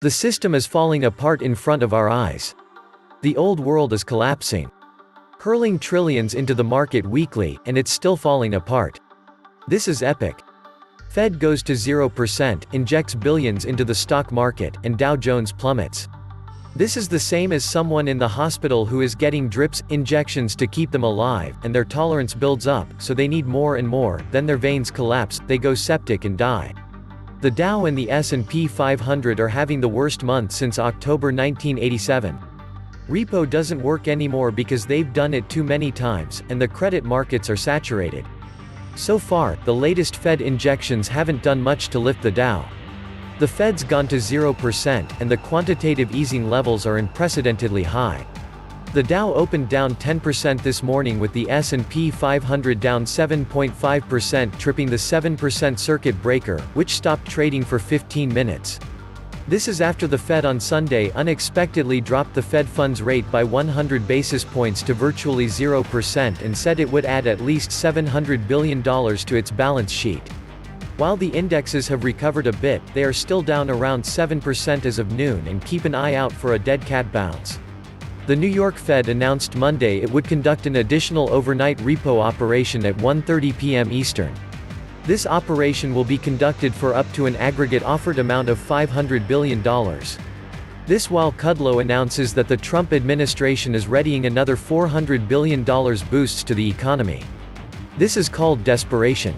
The system is falling apart in front of our eyes. The old world is collapsing. Hurling trillions into the market weekly, and it's still falling apart. This is epic. Fed goes to 0%, injects billions into the stock market, and Dow Jones plummets. This is the same as someone in the hospital who is getting drips, injections to keep them alive, and their tolerance builds up, so they need more and more, then their veins collapse, they go septic and die. The Dow and the S&P 500 are having the worst month since October 1987. Repo doesn't work anymore because they've done it too many times, and the credit markets are saturated. So far, the latest Fed injections haven't done much to lift the Dow. The Fed's gone to 0%, and the quantitative easing levels are unprecedentedly high. The Dow opened down 10% this morning with the S&P 500 down 7.5%, tripping the 7% circuit breaker, which stopped trading for 15 minutes. This is after the Fed on Sunday unexpectedly dropped the Fed funds rate by 100 basis points to virtually 0% and said it would add at least $700 billion to its balance sheet. While the indexes have recovered a bit, they are still down around 7% as of noon, and keep an eye out for a dead cat bounce. The New York Fed announced Monday it would conduct an additional overnight repo operation at 1:30 p.m. Eastern. This operation will be conducted for up to an aggregate offered amount of $500 billion. This while Kudlow announces that the Trump administration is readying another $400 billion boosts to the economy. This is called desperation.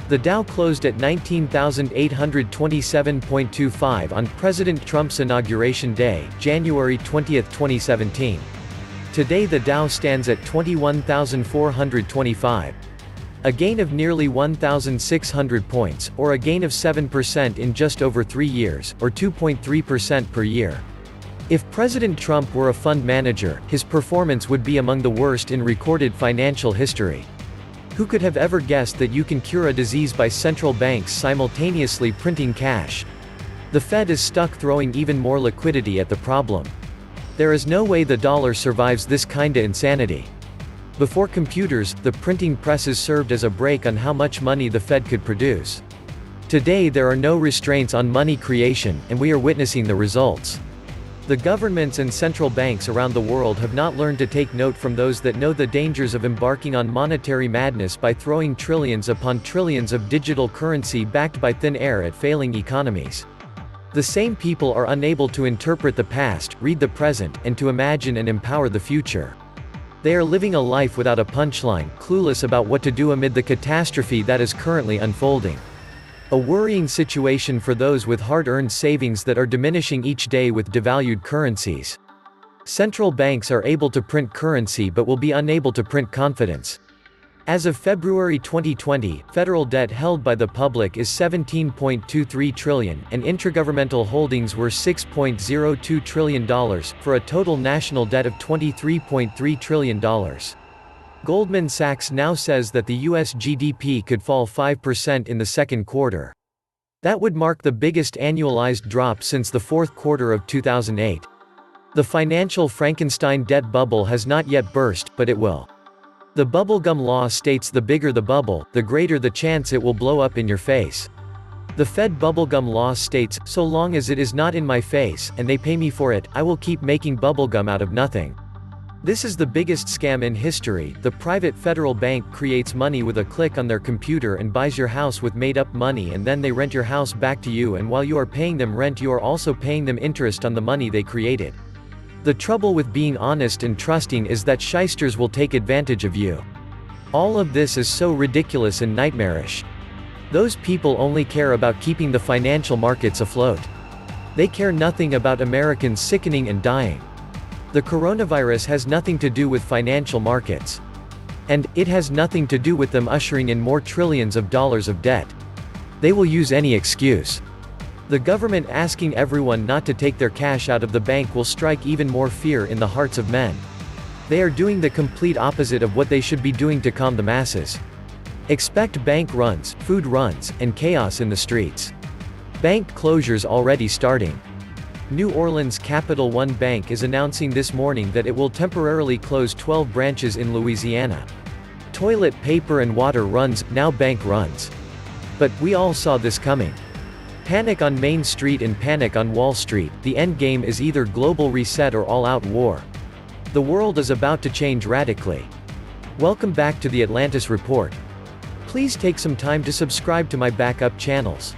The Dow closed at 19,827.25 on President Trump's inauguration day, January 20, 2017. Today the Dow stands at 21,425. A gain of nearly 1,600 points, or a gain of 7% in just over 3 years, or 2.3% per year. If President Trump were a fund manager, his performance would be among the worst in recorded financial history. Who could have ever guessed that you can cure a disease by central banks simultaneously printing cash? The Fed is stuck throwing even more liquidity at the problem. There is no way the dollar survives this kinda insanity. Before computers, the printing presses served as a brake on how much money the Fed could produce. Today there are no restraints on money creation, and we are witnessing the results. The governments and central banks around the world have not learned to take note from those that know the dangers of embarking on monetary madness by throwing trillions upon trillions of digital currency backed by thin air at failing economies. The same people are unable to interpret the past, read the present, and to imagine and empower the future. They are living a life without a punchline, clueless about what to do amid the catastrophe that is currently unfolding. A worrying situation for those with hard-earned savings that are diminishing each day with devalued currencies. Central banks are able to print currency but will be unable to print confidence. As of February 2020, federal debt held by the public is $17.23 trillion, and intragovernmental holdings were $6.02 trillion, for a total national debt of $23.3 trillion. Goldman Sachs now says that the U.S. GDP could fall 5% in the second quarter. That would mark the biggest annualized drop since the fourth quarter of 2008. The financial Frankenstein debt bubble has not yet burst, but it will. The bubblegum law states the bigger the bubble, the greater the chance it will blow up in your face. The Fed bubblegum law states, so long as it is not in my face, and they pay me for it, I will keep making bubblegum out of nothing. This is the biggest scam in history. The private federal bank creates money with a click on their computer and buys your house with made-up money, and then they rent your house back to you, and while you are paying them rent you are also paying them interest on the money they created. The trouble with being honest and trusting is that shysters will take advantage of you. All of this is so ridiculous and nightmarish. Those people only care about keeping the financial markets afloat. They care nothing about Americans sickening and dying. The coronavirus has nothing to do with financial markets. And it has nothing to do with them ushering in more trillions of dollars of debt. They will use any excuse. The government asking everyone not to take their cash out of the bank will strike even more fear in the hearts of men. They are doing the complete opposite of what they should be doing to calm the masses. Expect bank runs, food runs, and chaos in the streets. Bank closures already starting. New Orleans Capital One Bank is announcing this morning that it will temporarily close 12 branches in Louisiana. Toilet paper and water runs, now bank runs. But we all saw this coming. Panic on Main Street and panic on Wall Street. The end game is either global reset or all-out war. The world is about to change radically. Welcome back to the Atlantis Report. Please take some time to subscribe to my backup channels.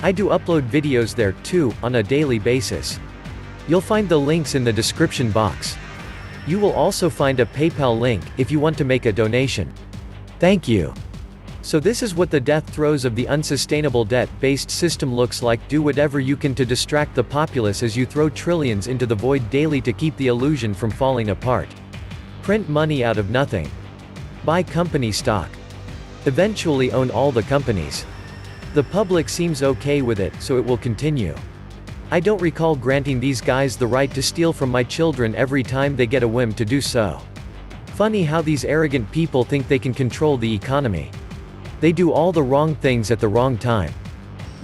I do upload videos there, too, on a daily basis. You'll find the links in the description box. You will also find a PayPal link, if you want to make a donation. Thank you. So this is what the death throes of the unsustainable debt-based system looks like. Do whatever you can to distract the populace as you throw trillions into the void daily to keep the illusion from falling apart. Print money out of nothing. Buy company stock. Eventually own all the companies. The public seems okay with it, so it will continue. I don't recall granting these guys the right to steal from my children every time they get a whim to do so. Funny how these arrogant people think they can control the economy. They do all the wrong things at the wrong time.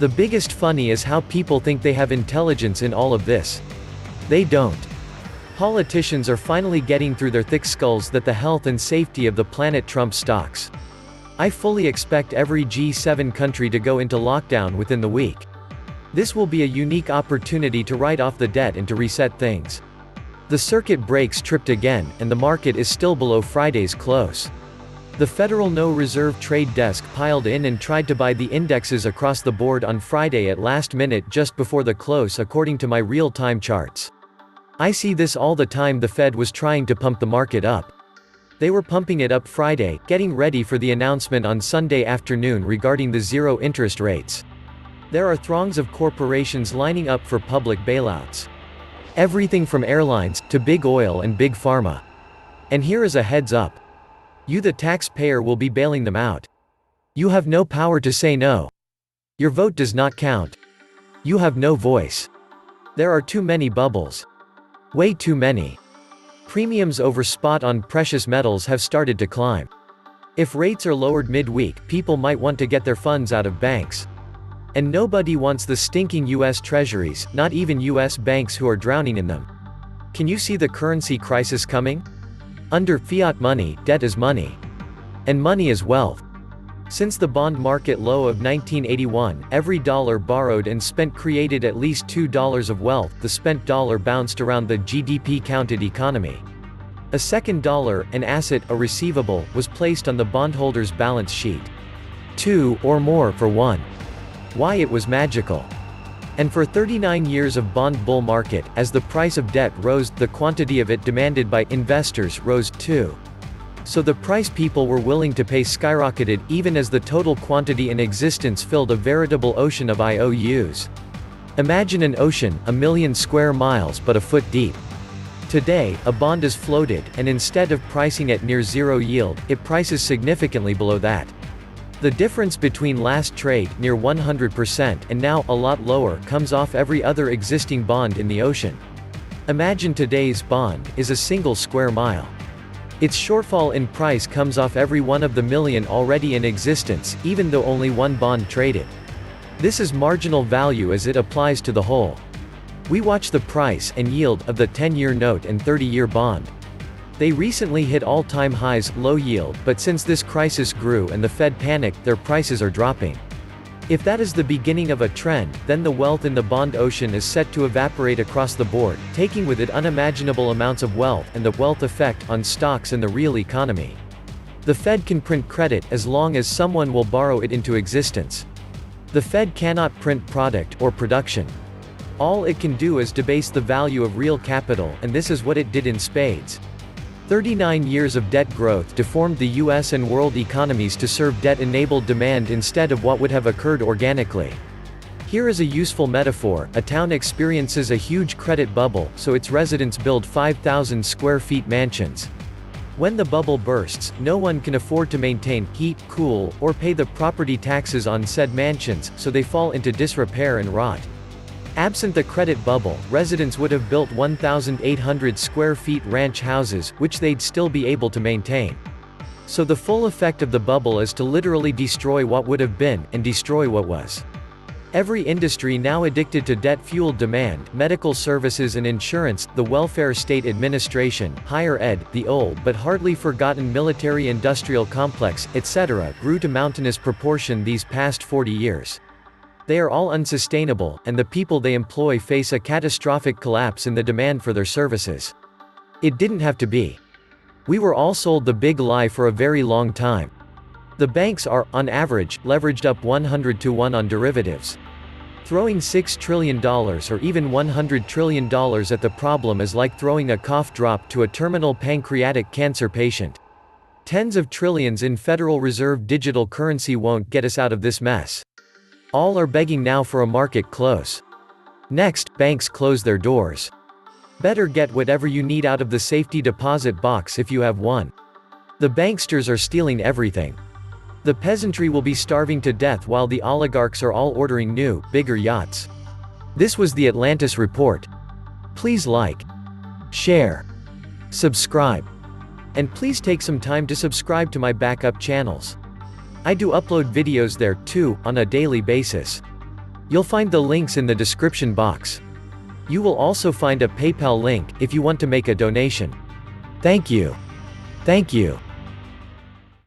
The biggest funny is how people think they have intelligence in all of this. They don't. Politicians are finally getting through their thick skulls that the health and safety of the planet trumps stocks. I fully expect every G7 country to go into lockdown within the week. This will be a unique opportunity to write off the debt and to reset things. The circuit breaks tripped again, and the market is still below Friday's close. The Federal No Reserve Trade Desk piled in and tried to buy the indexes across the board on Friday at last minute just before the close according to my real-time charts. I see this all the time. The Fed was trying to pump the market up. They were pumping it up Friday, getting ready for the announcement on Sunday afternoon regarding the zero interest rates. There are throngs of corporations lining up for public bailouts. Everything from airlines, to big oil and big pharma. And here is a heads up. You the taxpayer will be bailing them out. You have no power to say no. Your vote does not count. You have no voice. There are too many bubbles. Way too many. Premiums over spot on precious metals have started to climb. If rates are lowered mid-week, people might want to get their funds out of banks. And nobody wants the stinking US Treasuries, not even US banks who are drowning in them. Can you see the currency crisis coming? Under fiat money, debt is money. And money is wealth. Since the bond market low of 1981, every dollar borrowed and spent created at least $2 of wealth. The spent dollar bounced around the GDP-counted economy. A second dollar, an asset, a receivable, was placed on the bondholder's balance sheet. 2 or more for 1. Why it was magical. And for 39 years of bond bull market, as the price of debt rose, the quantity of it demanded by investors rose too. So the price people were willing to pay skyrocketed, even as the total quantity in existence filled a veritable ocean of IOUs. Imagine an ocean, 1,000,000 square miles but a foot deep. Today, a bond is floated, and instead of pricing at near zero yield, it prices significantly below that. The difference between last trade, near 100%, and now, a lot lower, comes off every other existing bond in the ocean. Imagine today's bond is a single square mile. Its shortfall in price comes off every one of the million already in existence, even though only one bond traded. This is marginal value as it applies to the whole. We watch the price and yield of the 10-year note and 30-year bond. They recently hit all-time highs, low yield, but since this crisis grew and the Fed panicked, their prices are dropping. If that is the beginning of a trend, then the wealth in the bond ocean is set to evaporate across the board, taking with it unimaginable amounts of wealth and the wealth effect on stocks and the real economy. The Fed can print credit as long as someone will borrow it into existence. The Fed cannot print product or production. All it can do is debase the value of real capital, and this is what it did in spades. 39 years of debt growth deformed the US and world economies to serve debt-enabled demand instead of what would have occurred organically. Here is a useful metaphor: a town experiences a huge credit bubble, so its residents build 5,000 square feet mansions. When the bubble bursts, no one can afford to maintain, heat, cool, or pay the property taxes on said mansions, so they fall into disrepair and rot. Absent the credit bubble, residents would have built 1,800 square feet ranch houses, which they'd still be able to maintain. So the full effect of the bubble is to literally destroy what would have been, and destroy what was. Every industry now addicted to debt-fueled demand, medical services and insurance, the welfare state administration, higher ed, the old but hardly forgotten military-industrial complex, etc., grew to mountainous proportion these past 40 years. They are all unsustainable, and the people they employ face a catastrophic collapse in the demand for their services. It didn't have to be. We were all sold the big lie for a very long time. The banks are, on average, leveraged up 100 to 1 on derivatives. Throwing $6 trillion or even $100 trillion at the problem is like throwing a cough drop to a terminal pancreatic cancer patient. Tens of trillions in Federal Reserve digital currency won't get us out of this mess. All are begging now for a market close. Next, banks close their doors. Better get whatever you need out of the safety deposit box if you have one. The banksters are stealing everything. The peasantry will be starving to death while the oligarchs are all ordering new, bigger yachts. This was the Atlantis Report. Please like, share, subscribe. And please take some time to subscribe to my backup channels. I do upload videos there, too, on a daily basis. You'll find the links in the description box. You will also find a PayPal link, if you want to make a donation. Thank you. Thank you.